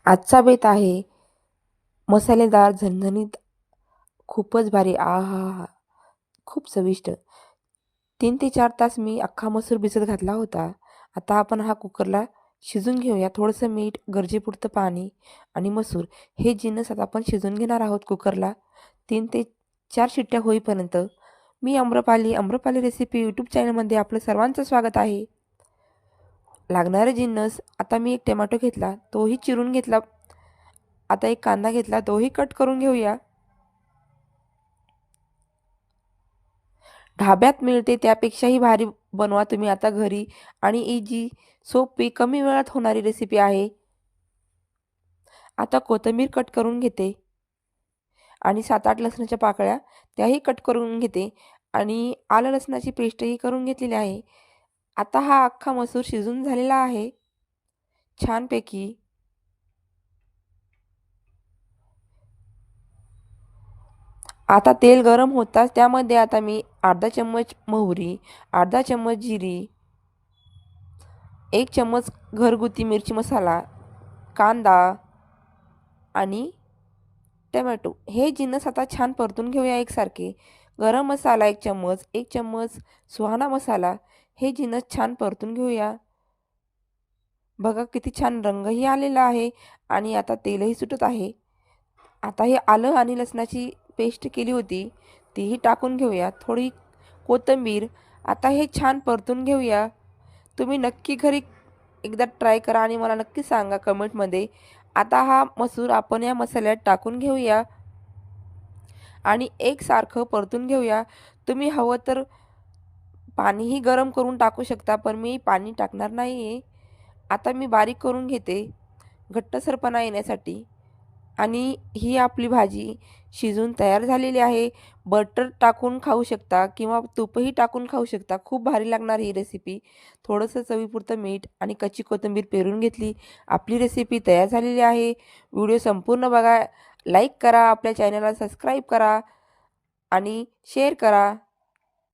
आजचा बेत आहे मसालेदार झणझणीत खूपच भारी आहाहा! खूप चविष्ट. 3 ते 4 तास मी अख्खा मसूर भिजत घातला होता. आता आपण हा कुकरला शिजून घेऊया. थोडंसं मीठ, गरजेपुरतं पाणी आणि मसूर हे जिन्नस आता आपण शिजवून घेणार आहोत कुकरला 3 ते 4 शिट्ट्या होईपर्यंत. मी आम्रपाली रेसिपी यूट्यूब चॅनलमध्ये आपलं सर्वांचं स्वागत आहे. लागणारे जिन्नस आता मी एक टोमॅटो घेतला, तोही चिरून घेतला. आता एक कांदा घेतला, तोही कट करून घेऊया. ढाब्यात मिळते त्यापेक्षाही भारी बनवा तुम्ही आता घरी आणि इजी, सोपी, कमी वेळात होणारी रेसिपी आहे. आता कोथिंबीर कट करून घेते आणि 7-8 लसणाच्या पाकळ्या त्याही कट करून घेते आणि आलं लसणाची पेस्टही करून घेतलेली आहे. आता हा अख्खा मसूर शिजून झालेला आहे छानपैकी. आता तेल गरम होताच त्यामध्ये आता मी अर्धा चम्मच मोहरी, अर्धा चम्मच जिरी, 1 चम्मच घरगुती मिरची मसाला, कांदा आणि टोमॅटो हे जिन्नस आता छान परतून घेऊया एकसारखे. गरम मसाला 1 चम्मच, 1 चम्मच सुहाना मसाला हे जिन्नस छान परतून घेऊया. बघा किती छान रंगही आलेला आहे आणि आता तेलही सुटत आहे. आता हे आलं आणि लसणाची पेस्ट केली होती तीही टाकून घेऊया. थोडी कोथिंबीर. आता हे छान परतून घेऊया. तुम्ही नक्की घरी एकदा ट्राय करा आणि मला नक्की सांगा कमेंटमध्ये. आता हा मसूर आपण या मसाल्यात टाकून घेऊया आणि एकसारखं परतून घेऊया. तुम्ही हवं तर पाणीही गरम करून टाकू शकता, पण मी पाणी टाकणार नाही आहे. आता मी बारीक करून घेते घट्टसरपणा येण्यासाठी आणि ही आपली भाजी शिजून तयार झालेली आहे. बटर टाकून खाऊ शकता किंवा तूपही टाकून खाऊ शकता. खूप भारी लागणार ही रेसिपी. थोडंसं चवीपुरतं मीठ आणि कच्ची कोथिंबीर पेरून घेतली. आपली रेसिपी तयार झालेली आहे. व्हिडिओ संपूर्ण बघा, लाईक करा, आपल्या चॅनलला सबस्क्राईब करा आणि शेअर करा.